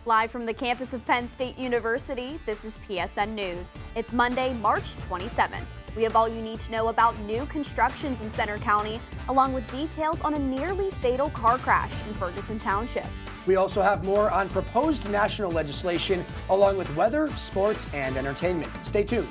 Live from the campus of Penn State University, this is PSN News. It's Monday, March 27th. We have all you need to know about new constructions in Center County, along with details on a nearly fatal car crash in Ferguson Township. We also have more on proposed national legislation, along with weather, sports, and entertainment. Stay tuned.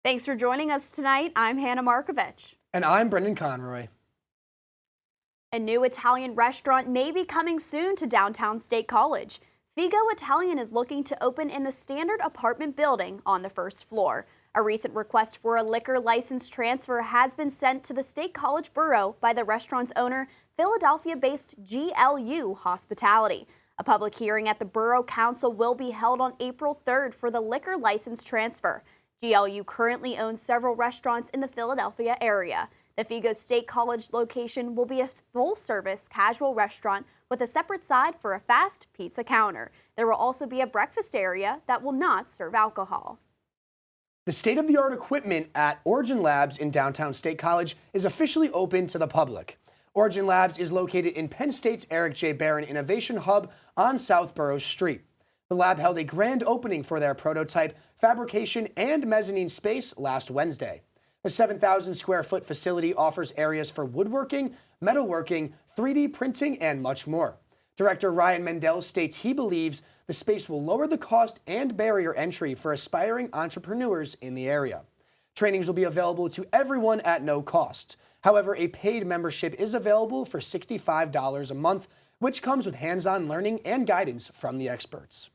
Thanks for joining us tonight. I'm Hannah Markovich. And I'm Brendan Conroy. A new Italian restaurant may be coming soon to downtown State College. Figo Italian is looking to open in the standard apartment building on the first floor. A recent request for a liquor license transfer has been sent to the State College Borough by the restaurant's owner, Philadelphia-based GLU Hospitality. A public hearing at the Borough Council will be held on April 3rd for the liquor license transfer. GLU currently owns several restaurants in the Philadelphia area. The Figo State College location will be a full-service casual restaurant with a separate side for a fast pizza counter. There will also be a breakfast area that will not serve alcohol. The state-of-the-art equipment at Origin Labs in downtown State College is officially open to the public. Origin Labs is located in Penn State's Eric J. Barron Innovation Hub on South Burroughs Street. The lab held a grand opening for their prototype, fabrication, and mezzanine space last Wednesday. The 7,000 square foot facility offers areas for woodworking, metalworking, 3D printing, and much more. Director Ryan Mendel states he believes the space will lower the cost and barrier entry for aspiring entrepreneurs in the area. Trainings will be available to everyone at no cost. However, a paid membership is available for $65 a month, which comes with hands-on learning and guidance from the experts.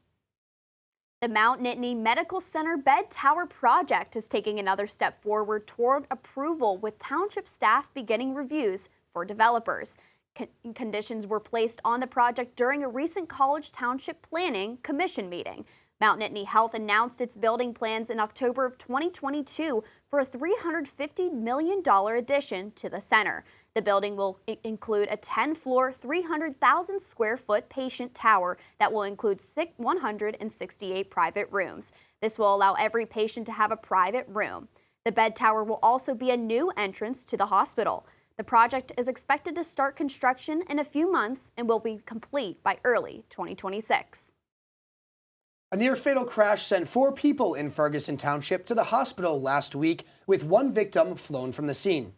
The Mount Nittany Medical Center Bed Tower project is taking another step forward toward approval, with township staff beginning reviews for developers. Conditions were placed on the project during a recent College Township Planning Commission meeting. Mount Nittany Health announced its building plans in October of 2022 for a $350 million addition to the center. The building will include a 10-floor, 300,000 square foot patient tower that will include 168 private rooms. This will allow every patient to have a private room. The bed tower will also be a new entrance to the hospital. The project is expected to start construction in a few months and will be complete by early 2026. A near-fatal crash sent 4 people in Ferguson Township to the hospital last week, with 1 victim flown from the scene.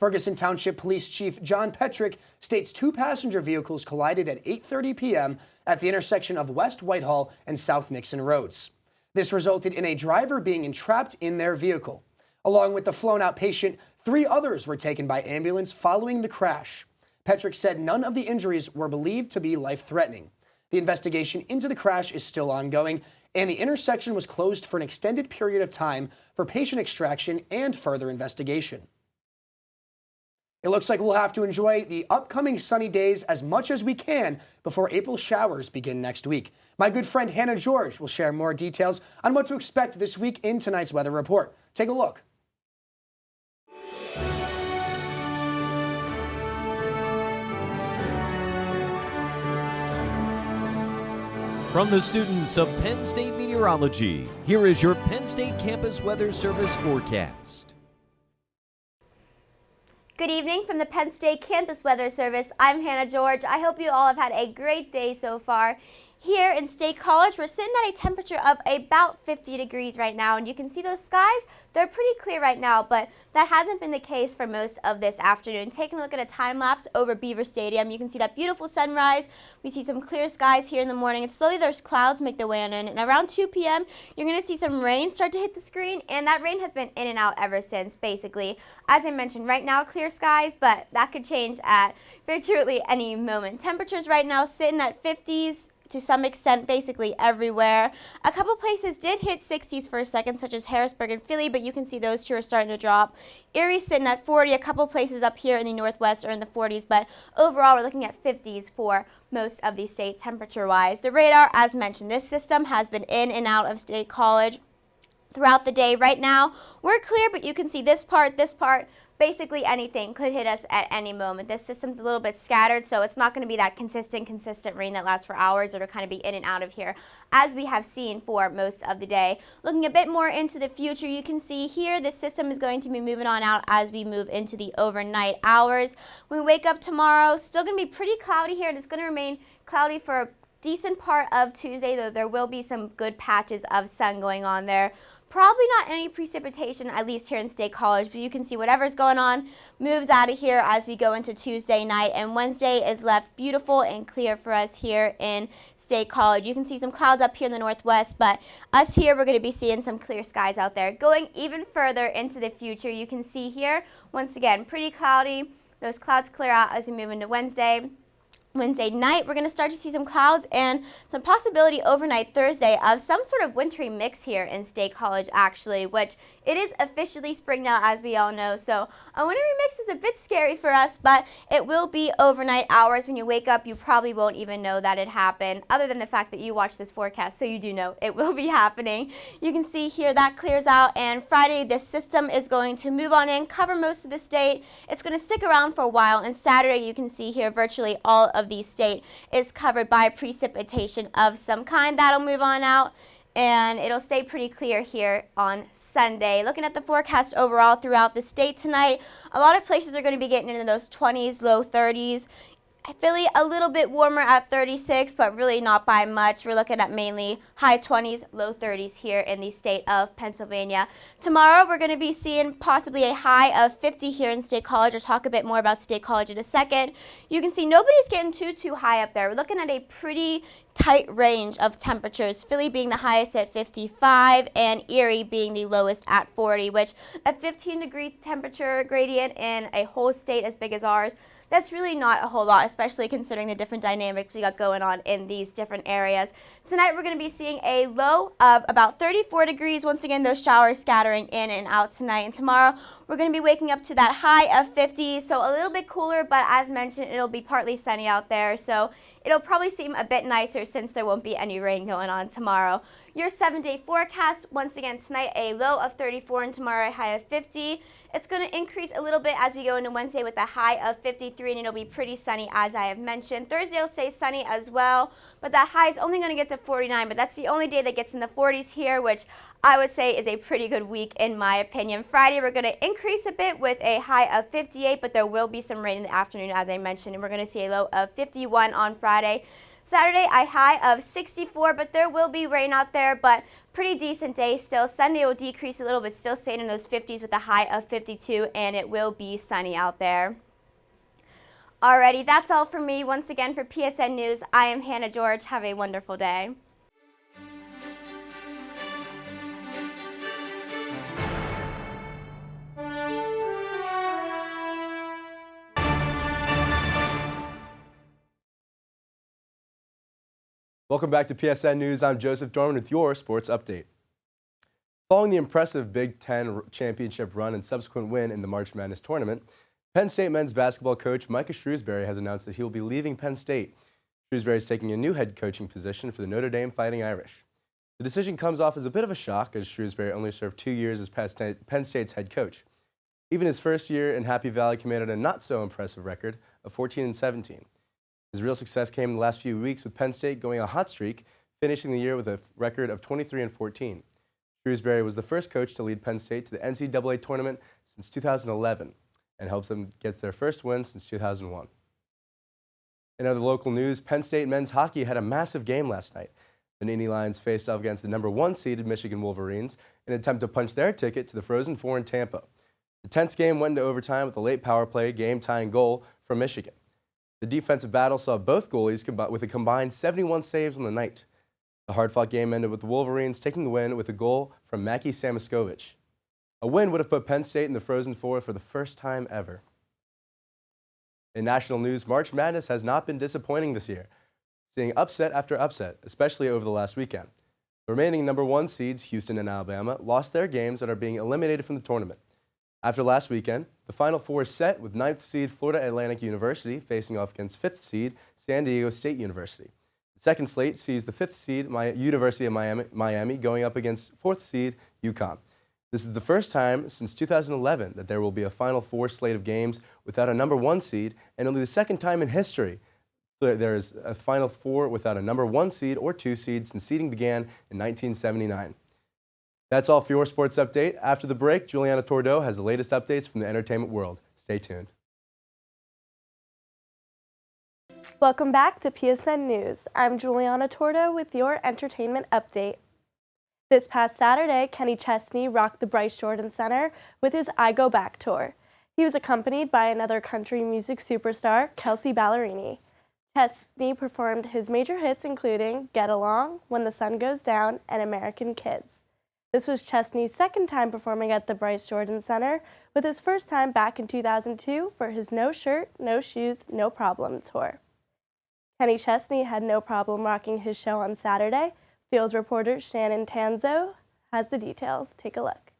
Ferguson Township Police Chief John Petrick states 2 passenger vehicles collided at 8:30 p.m. at the intersection of West Whitehall and South Nixon Roads. This resulted in a driver being entrapped in their vehicle. Along with the flown-out patient, 3 others were taken by ambulance following the crash. Petrick said none of the injuries were believed to be life-threatening. The investigation into the crash is still ongoing, and the intersection was closed for an extended period of time for patient extraction and further investigation. It looks like we'll have to enjoy the upcoming sunny days as much as we can before April showers begin next week. My good friend Hannah George will share more details on what to expect this week in tonight's weather report. Take a look. From the students of Penn State Meteorology, here is your Penn State Campus Weather Service forecast. Good evening from the Penn State Campus Weather Service. I'm Hannah George. I hope you all have had a great day so far. Here in State College, we're sitting at a temperature of about 50 degrees right now, and you can see those skies, they're pretty clear right now, but that hasn't been the case for most of this afternoon. Taking a look at a time lapse over Beaver Stadium, you can see that beautiful sunrise. We see some clear skies here in the morning, and slowly those clouds make their way on in, and around 2 p.m., you're going to see some rain start to hit the screen, and that rain has been in and out ever since, basically. As I mentioned, right now, clear skies, but that could change at virtually any moment. Temperatures right now sitting at 50s, to some extent basically everywhere. A couple places did hit 60s for a second, such as Harrisburg and Philly, but you can see those two are starting to drop. Erie's sitting at 40. A couple places up here in the Northwest are in the 40s, but overall we're looking at 50s for most of the state temperature-wise. The radar, as mentioned, this system has been in and out of State College throughout the day. Right now we're clear, but you can see this part, basically anything could hit us at any moment. This system's a little bit scattered, so it's not going to be that consistent rain that lasts for hours. It'll kind of be in and out of here, as we have seen for most of the day. Looking a bit more into the future, you can see here this system is going to be moving on out as we move into the overnight hours. When we wake up tomorrow, still going to be pretty cloudy here, and it's going to remain cloudy for a decent part of Tuesday, though there will be some good patches of sun going on there. Probably not any precipitation, at least here in State College, but you can see whatever's going on moves out of here as we go into Tuesday night, and Wednesday is left beautiful and clear for us here in State College. You can see some clouds up here in the Northwest, but us here, we're going to be seeing some clear skies out there. Going even further into the future, you can see here, once again, pretty cloudy. Those clouds clear out as we move into Wednesday. Wednesday night, we're going to start to see some clouds and some possibility overnight Thursday of some sort of wintry mix here in State College, actually, which it is officially spring now, as we all know. So a wintry mix is a bit scary for us, but it will be overnight hours. When you wake up, you probably won't even know that it happened, other than the fact that you watch this forecast, so you do know it will be happening. You can see here that clears out, and Friday, this system is going to move on in, cover most of the state. It's going to stick around for a while, and Saturday, you can see here virtually all of the state is covered by precipitation of some kind. That'll move on out, and it'll stay pretty clear here on Sunday. Looking at the forecast overall throughout the state tonight, a lot of places are going to be getting into those 20s, low 30s. Philly a little bit warmer at 36, but really not by much. We're looking at mainly high 20s, low 30s here in the state of Pennsylvania. Tomorrow we're going to be seeing possibly a high of 50 here in State College. I'll talk a bit more about State College in a second. You can see nobody's getting too high up there. We're looking at a pretty tight range of temperatures, Philly being the highest at 55 and Erie being the lowest at 40, which a 15-degree temperature gradient in a whole state as big as ours, that's really not a whole lot, especially considering the different dynamics we got going on in these different areas. Tonight we're going to be seeing a low of about 34 degrees. Once again, those showers scattering in and out tonight. And tomorrow we're going to be waking up to that high of 50, so a little bit cooler, but as mentioned, it'll be partly sunny out there, so it'll probably seem a bit nicer since there won't be any rain going on tomorrow. Your 7-day forecast, once again, tonight a low of 34 and tomorrow a high of 50. It's going to increase a little bit as we go into Wednesday with a high of 53, and it'll be pretty sunny, as I have mentioned. Thursday will stay sunny as well, but that high is only going to get to 49, but that's the only day that gets in the 40s here, which I would say is a pretty good week in my opinion. Friday, we're going to increase a bit with a high of 58, but there will be some rain in the afternoon, as I mentioned, and we're going to see a low of 51 on Friday. Saturday, a high of 64, but there will be rain out there, but pretty decent day still. Sunday will decrease a little bit, still staying in those 50s with a high of 52, and it will be sunny out there. Alrighty, that's all for me. Once again, for PSN News, I am Hannah George. Have a wonderful day. Welcome back to PSN News. I'm Joseph Dorman with your sports update. Following the impressive Big Ten championship run and subsequent win in the March Madness tournament, Penn State men's basketball coach Micah Shrewsbury has announced that he will be leaving Penn State. Shrewsbury is taking a new head coaching position for the Notre Dame Fighting Irish. The decision comes off as a bit of a shock, as Shrewsbury only served 2 years as Penn State's head coach. Even his first year in Happy Valley commanded a not-so-impressive record of 14-17. His real success came in the last few weeks, with Penn State going a hot streak, finishing the year with a record of 23-14. Shrewsbury was the first coach to lead Penn State to the NCAA tournament since 2011 and helps them get their first win since 2001. In other local news, Penn State men's hockey had a massive game last night. The Nittany Lions faced off against the #1 seeded Michigan Wolverines in an attempt to punch their ticket to the Frozen Four in Tampa. The tense game went into overtime with a late power play game-tying goal from Michigan. The defensive battle saw both goalies with a combined 71 saves on the night. The hard-fought game ended with the Wolverines taking the win with a goal from Mackie Samoskevich. A win would have put Penn State in the Frozen Four for the first time ever. In national news, March Madness has not been disappointing this year. seeing upset after upset, especially over the last weekend. The remaining number 1 seeds, Houston and Alabama, lost their games and are being eliminated from the tournament. After last weekend, the Final Four is set with 9th seed Florida Atlantic University facing off against 5th seed San Diego State University. The second slate sees the 5th seed University of Miami going up against 4th seed UConn. This is the first time since 2011 that there will be a Final Four slate of games without a number 1 seed, and only the second time in history there is a Final Four without a number 1 seed or 2 seed since seeding began in 1979. That's all for your sports update. After the break, Juliana Tordeau has the latest updates from the entertainment world. Stay tuned. Welcome back to PSN News. I'm Juliana Tordeau with your entertainment update. This past Saturday, Kenny Chesney rocked the Bryce Jordan Center with his I Go Back tour. He was accompanied by another country music superstar, Kelsey Ballerini. Chesney performed his major hits including Get Along, When the Sun Goes Down, and American Kids. This was Chesney's second time performing at the Bryce Jordan Center, with his first time back in 2002 for his No Shirt, No Shoes, No Problem tour. Kenny Chesney had no problem rocking his show on Saturday. Fields reporter Shannon Tanzo has the details. Take a look.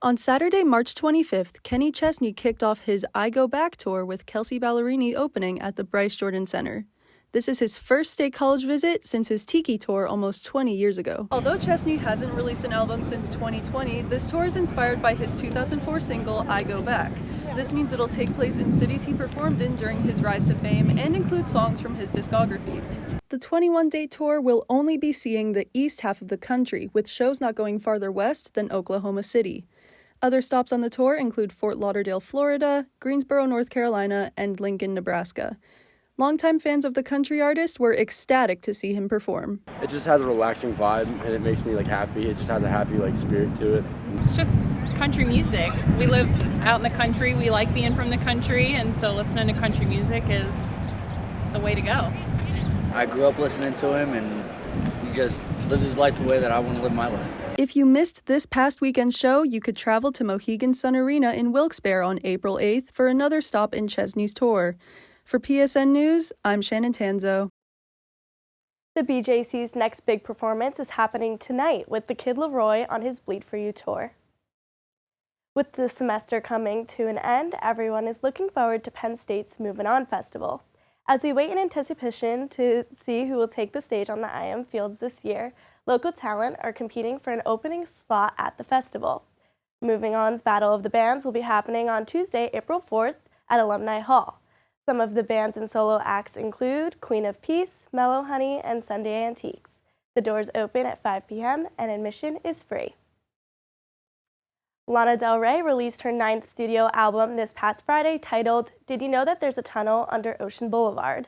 On Saturday, March 25th, Kenny Chesney kicked off his I Go Back tour with Kelsey Ballerini opening at the Bryce Jordan Center. This is his first state college visit since his Tiki tour almost 20 years ago. Although Chesney hasn't released an album since 2020, this tour is inspired by his 2004 single, I Go Back. This means it'll take place in cities he performed in during his rise to fame and include songs from his discography. The 21-day tour will only be seeing the east half of the country, with shows not going farther west than Oklahoma City. Other stops on the tour include Fort Lauderdale, Florida, Greensboro, North Carolina, and Lincoln, Nebraska. Longtime fans of the country artist were ecstatic to see him perform. It just has a relaxing vibe and it makes me happy. It just has a happy spirit to it. It's just country music. We live out in the country. We like being from the country, and so listening to country music is the way to go. I grew up listening to him, and he just lives his life the way that I want to live my life. If you missed this past weekend's show, you could travel to Mohegan Sun Arena in Wilkes-Barre on April 8th for another stop in Chesney's tour. For PSN News, I'm Shannon Tanzo. The BJC's next big performance is happening tonight with the Kid Laroi on his Bleed For You tour. With the semester coming to an end, everyone is looking forward to Penn State's Movin' On Festival. As we wait in anticipation to see who will take the stage on the IM Fields this year, local talent are competing for an opening slot at the festival. Moving On's Battle of the Bands will be happening on Tuesday, April 4th at Alumni Hall. Some of the bands and solo acts include Queen of Peace, Mellow Honey, and Sunday Antiques. The doors open at 5 p.m. and admission is free. Lana Del Rey released her 9th studio album this past Friday titled Did You Know That There's a Tunnel Under Ocean Boulevard?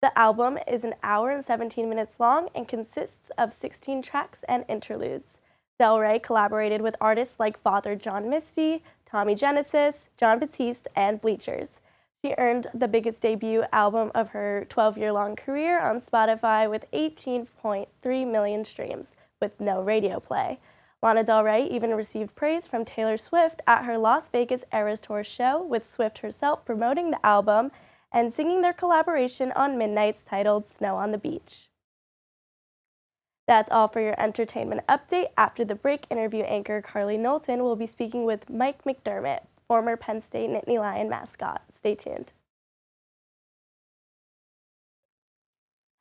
The album is an hour and 17 minutes long and consists of 16 tracks and interludes. Del Rey collaborated with artists like Father John Misty, Tommy Genesis, John Batiste, and Bleachers. She earned the biggest debut album of her 12-year-long career on Spotify with 18.3 million streams with no radio play. Lana Del Rey even received praise from Taylor Swift at her Las Vegas Eras Tour show, with Swift herself promoting the album and singing their collaboration on Midnights titled Snow on the Beach. That's all for your entertainment update. After the break, interview anchor Carly Knowlton will be speaking with Mike McDermott, former Penn State Nittany Lion mascot. Stay tuned.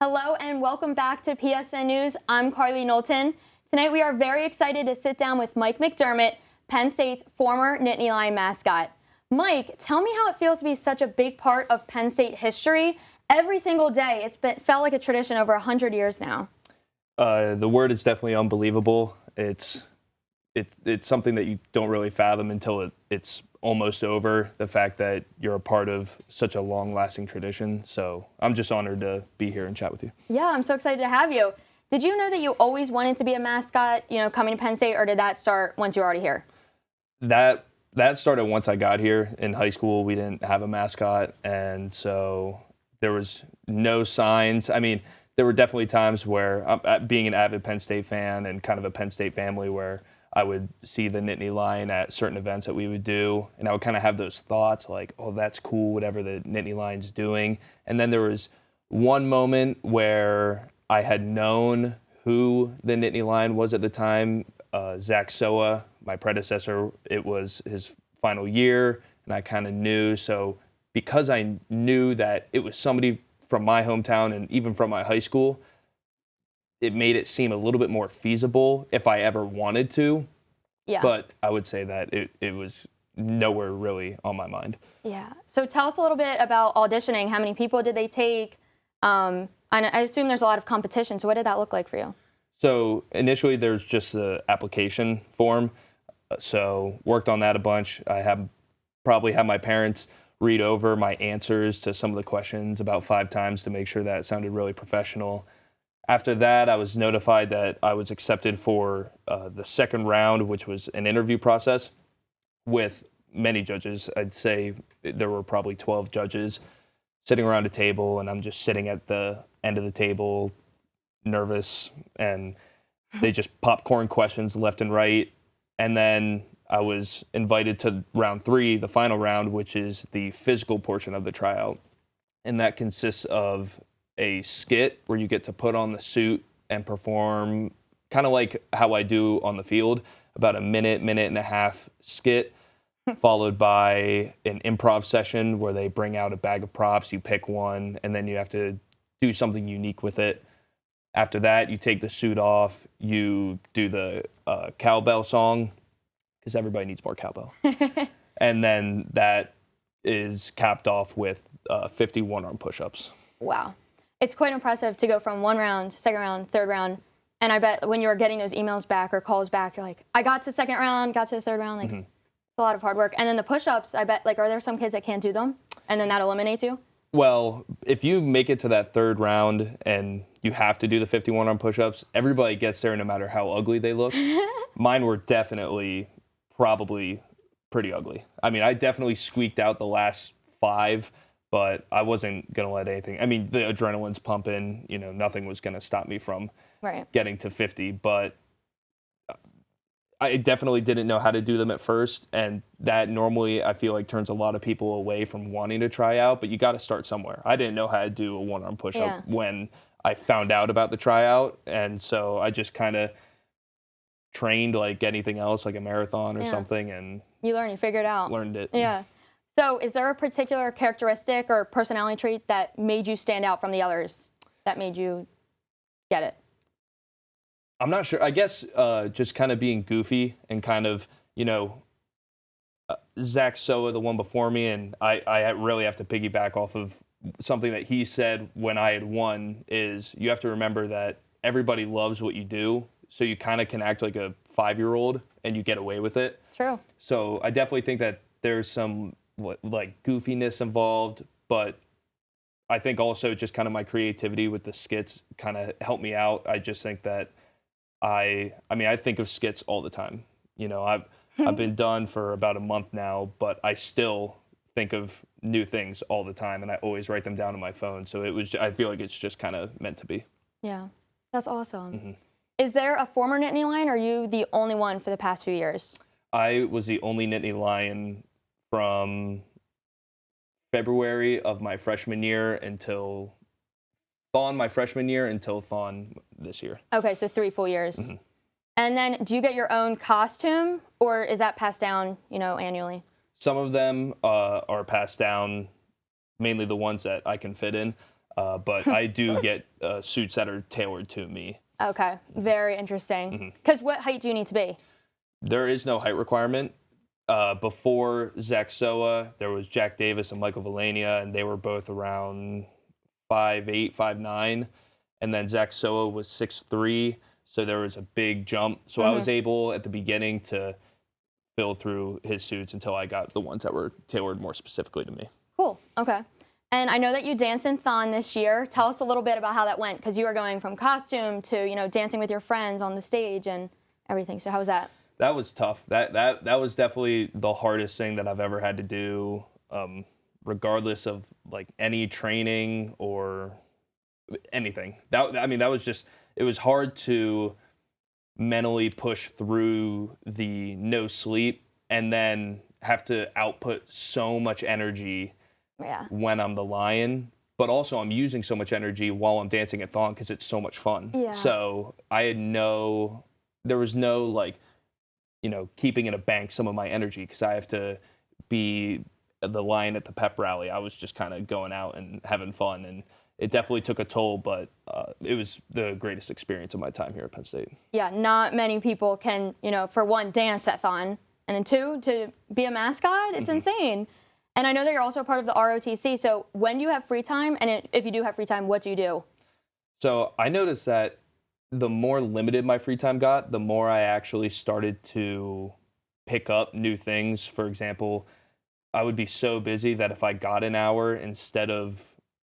Hello and welcome back to PSN News. I'm Carly Knowlton. Tonight we are very excited to sit down with Mike McDermott, Penn State's former Nittany Lion mascot. Mike, tell me how it feels to be such a big part of Penn State history. Every single day, felt like a tradition over 100 years now. The word is definitely unbelievable. It's something that you don't really fathom until it's almost over, the fact that you're a part of such a long-lasting tradition. So I'm just honored to be here and chat with you. Yeah, I'm so excited to have you. Did you know that you always wanted to be a mascot, coming to Penn State, or did that start once you were already here? That started once I got here. In high school, we didn't have a mascot, and so there was no signs. I mean, there were definitely times where, being an avid Penn State fan and kind of a Penn State family, where I would see the Nittany Lion at certain events that we would do, and I would kind of have those thoughts like, oh, that's cool, whatever the Nittany Lion's doing. And then there was one moment where I had known who the Nittany Lion was at the time, Zach Soa, my predecessor. It was his final year, and I kind of knew. So because I knew that it was somebody from my hometown and even from my high school, it made it seem a little bit more feasible if I ever wanted to. Yeah. But I would say that it was nowhere really on my mind. Yeah. So tell us a little bit about auditioning. How many people did they take? And I assume there's a lot of competition. So what did that look like for you? So initially there's just the application form. So worked on that a bunch. I probably had my parents read over my answers to some of the questions about 5 times to make sure that it sounded really professional. After that, I was notified that I was accepted for the second round, which was an interview process with many judges. I'd say there were probably 12 judges sitting around a table, and I'm just sitting at the end of the table, nervous, and they just popcorn questions left and right. And then I was invited to round 3, the final round, which is the physical portion of the tryout. And that consists of a skit where you get to put on the suit and perform kind of like how I do on the field, about a minute and a half skit, followed by an improv session where they bring out a bag of props, you pick one, and then you have to do something unique with it. After that, you take the suit off, you do the cowbell song, because everybody needs more cowbell. And then that is capped off with 50 one-arm push-ups. Wow. It's quite impressive to go from 1 round, second round, third round. And I bet when you were getting those emails back or calls back, you're like, I got to second round, got to the third round. Like, It's a lot of hard work. And then the push-ups, I bet, like, are there some kids that can't do them? And then that eliminates you? Well, if you make it to that third round and you have to do the 51 arm push-ups, everybody gets there no matter how ugly they look. Mine were definitely probably pretty ugly. I mean, I definitely squeaked out the last 5, but I wasn't going to let anything. I mean, the adrenaline's pumping, nothing was going to stop me from getting to 50, but I definitely didn't know how to do them at first, and that normally I feel like turns a lot of people away from wanting to try out, but you got to start somewhere. I didn't know how to do a one-arm push-up when I found out about the tryout, and so I just kind of trained like anything else, like a marathon or something, and you figure it out. Learned it. Yeah. So is there a particular characteristic or personality trait that made you stand out from the others, that made you get it? I'm not sure. I guess just kind of being goofy and kind of, Zach Soa, the one before me, and I really have to piggyback off of something that he said when I had won, is you have to remember that everybody loves what you do, so you kind of can act like a 5-year-old and you get away with it. True. So I definitely think that there's some like goofiness involved, but I think also just kind of my creativity with the skits kind of helped me out. I just think that I think of skits all the time. I've been done for about a month now, but I still think of new things all the time, and I always write them down on my phone. So I feel like it's just kind of meant to be. Yeah, that's awesome. Is there a former Nittany Lion, or are you the only one for the past few years? I was the only Nittany Lion from February of my freshman year until Thon my freshman year until Thon this year. Okay, so 3 full years. And then do you get your own costume, or is that passed down, annually? Some of them are passed down, mainly the ones that I can fit in, but I do get suits that are tailored to me. Okay, very interesting. Because what height do you need to be? There is no height requirement. Before Zach Soa, there was Jack Davis and Michael Valania, and they were both around 5'8", 5'9", and then Zach Soa was 6'3", so there was a big jump. So I was able at the beginning to fill through his suits until I got the ones that were tailored more specifically to me. Cool, okay. And I know that you danced in Thon this year. Tell us a little bit about how that went, because you were going from costume to, dancing with your friends on the stage and everything. So how was that? That was tough. That was definitely the hardest thing that I've ever had to do, regardless of like any training or anything. That was just, it was hard to mentally push through the no sleep and then have to output so much energy when I'm the lion, but also I'm using so much energy while I'm dancing at Thon because it's so much fun. Yeah. So there was no like, keeping in a bank some of my energy because I have to be the lion at the pep rally. I was just kind of going out and having fun, and it definitely took a toll, but it was the greatest experience of my time here at Penn State. Yeah, not many people can, for one, dance at Thon, and then two, to be a mascot. It's insane. And I know that you're also a part of the ROTC, so when do you have free time? And if you do have free time, what do you do? So I noticed that the more limited my free time got, the more I actually started to pick up new things. For example, I would be so busy that if I got an hour, instead of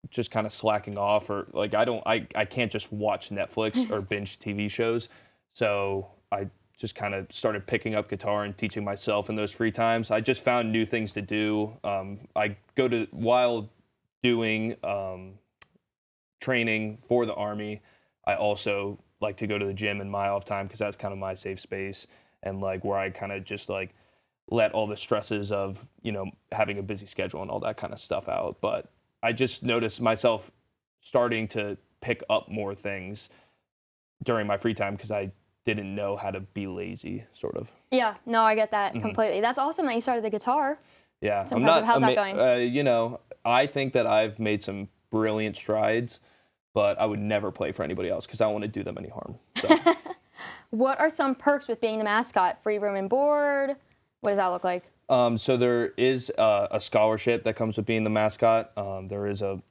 just kind of slacking off, or like I can't just watch Netflix or binge TV shows. So I just kind of started picking up guitar and teaching myself in those free times. I just found new things to do. While doing training for the Army, I also like to go to the gym in my off time because that's kind of my safe space and like where I kind of just like let all the stresses of, having a busy schedule and all that kind of stuff out. But I just noticed myself starting to pick up more things during my free time because I didn't know how to be lazy, sort of. Yeah, no, I get that completely. That's awesome that you started the guitar. Yeah. It's impressive. How's that going? I think that I've made some brilliant strides, but I would never play for anybody else because I don't want to do them any harm. So. What are some perks with being the mascot? Free room and board? What does that look like? So there is a scholarship that comes with being the mascot. There is a,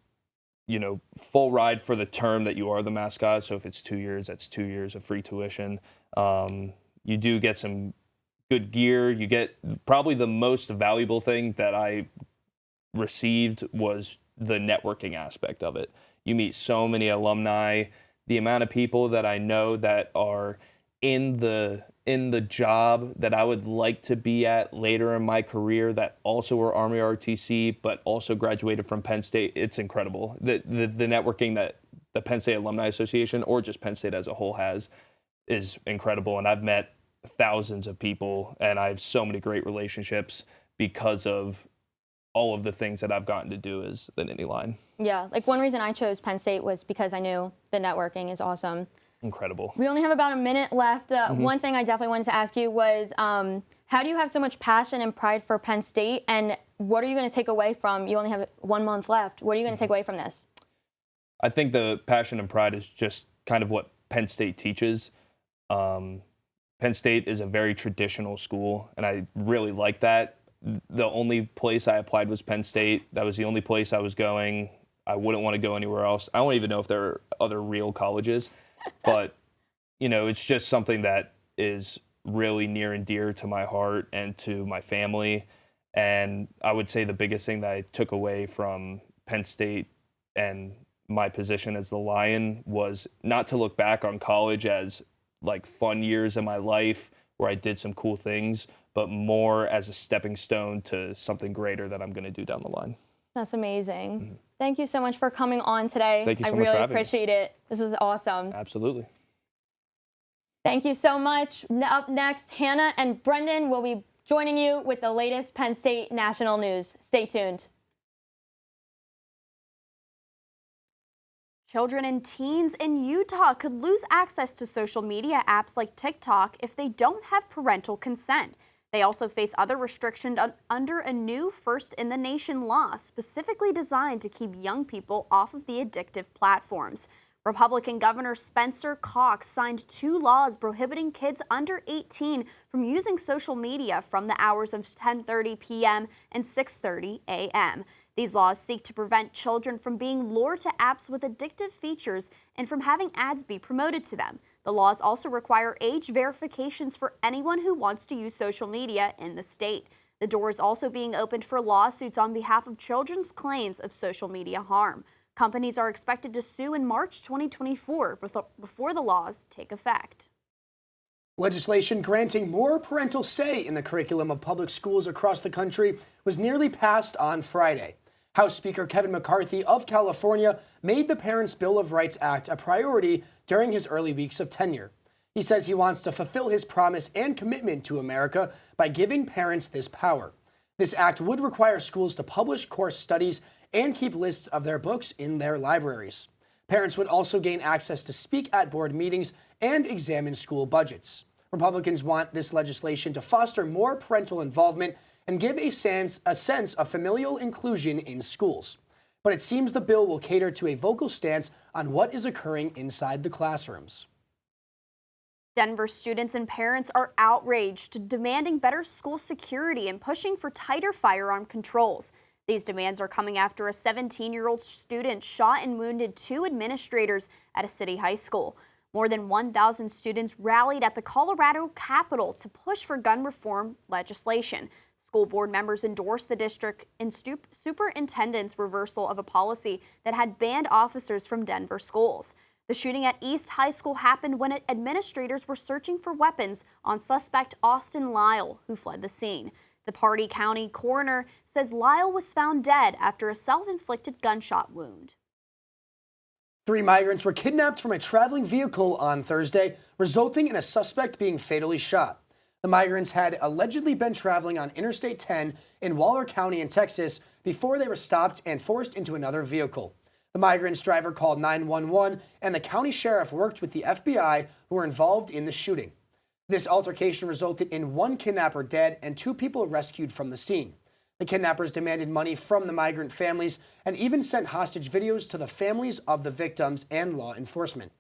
full ride for the term that you are the mascot. So if it's 2 years, that's 2 years of free tuition. You do get some good gear. You get probably the most valuable thing that I received was the networking aspect of it. You meet so many alumni. The amount of people that I know that are in the job that I would like to be at later in my career that also were Army ROTC but also graduated from Penn State, it's incredible. The networking that the Penn State Alumni Association or just Penn State as a whole has is incredible, and I've met thousands of people and I have so many great relationships because of all of the things that I've gotten to do as the Nittany Lion. Yeah, like one reason I chose Penn State was because I knew the networking is awesome. Incredible. We only have about a minute left. One thing I definitely wanted to ask you was, how do you have so much passion and pride for Penn State, and what are you going to take away from, you only have 1 month left, what are you going to take away from this? I think the passion and pride is just kind of what Penn State teaches. Penn State is a very traditional school, and I really like that. The only place I applied was Penn State. That was the only place I was going. I wouldn't want to go anywhere else. I don't even know if there are other real colleges, but, it's just something that is really near and dear to my heart and to my family. And I would say the biggest thing that I took away from Penn State and my position as the Lion was not to look back on college as like fun years in my life where I did some cool things, but more as a stepping stone to something greater that I'm going to do down the line. That's amazing. Thank you so much for coming on today. Thank you so much for I really having me. appreciate it. This was awesome. Absolutely. Thank you so much. Up next, Hannah and Brendan will be joining you with the latest Penn State national news. Stay tuned. Children and teens in Utah could lose access to social media apps like TikTok if they don't have parental consent. They also face other restrictions under a new first-in-the-nation law specifically designed to keep young people off of the addictive platforms. Republican Governor Spencer Cox signed 2 laws prohibiting kids under 18 from using social media from the hours of 10:30 p.m. and 6:30 a.m. These laws seek to prevent children from being lured to apps with addictive features and from having ads be promoted to them. The laws also require age verifications for anyone who wants to use social media in the state. The door is also being opened for lawsuits on behalf of children's claims of social media harm. Companies are expected to sue in March 2024 before the laws take effect. Legislation granting more parental say in the curriculum of public schools across the country was nearly passed on Friday. House Speaker Kevin McCarthy of California made the Parents' Bill of Rights Act a priority during his early weeks of tenure. He says he wants to fulfill his promise and commitment to America by giving parents this power. This act would require schools to publish course studies and keep lists of their books in their libraries. Parents would also gain access to speak at board meetings and examine school budgets. Republicans want this legislation to foster more parental involvement and give a sense of familial inclusion in schools. But it seems the bill will cater to a vocal stance on what is occurring inside the classrooms. Denver students and parents are outraged, demanding better school security and pushing for tighter firearm controls. These demands are coming after a 17-year-old student shot and wounded 2 administrators at a city high school. More than 1,000 students rallied at the Colorado Capitol to push for gun reform legislation. School board members endorsed the district and superintendent's reversal of a policy that had banned officers from Denver schools. The shooting at East High School happened when administrators were searching for weapons on suspect Austin Lyle, who fled the scene. The Pardee County coroner says Lyle was found dead after a self-inflicted gunshot wound. 3 migrants were kidnapped from a traveling vehicle on Thursday, resulting in a suspect being fatally shot. The migrants had allegedly been traveling on Interstate 10 in Waller County in Texas before they were stopped and forced into another vehicle. The migrants' driver called 911, and the county sheriff worked with the FBI, who were involved in the shooting. This altercation resulted in 1 kidnapper dead and 2 people rescued from the scene. The kidnappers demanded money from the migrant families and even sent hostage videos to the families of the victims and law enforcement.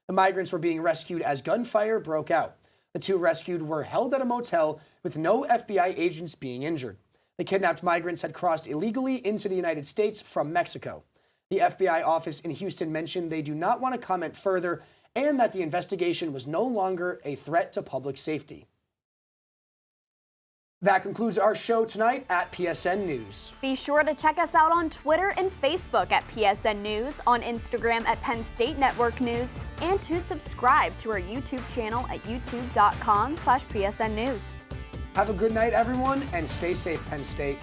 The migrants were being rescued as gunfire broke out. The 2 rescued were held at a motel with no FBI agents being injured. The kidnapped migrants had crossed illegally into the United States from Mexico. The FBI office in Houston mentioned they do not want to comment further and that the investigation was no longer a threat to public safety. That concludes our show tonight at PSN News. Be sure to check us out on Twitter and Facebook at PSN News, on Instagram at Penn State Network News, and to subscribe to our YouTube channel at youtube.com/PSN News. Have a good night, everyone, and stay safe, Penn State.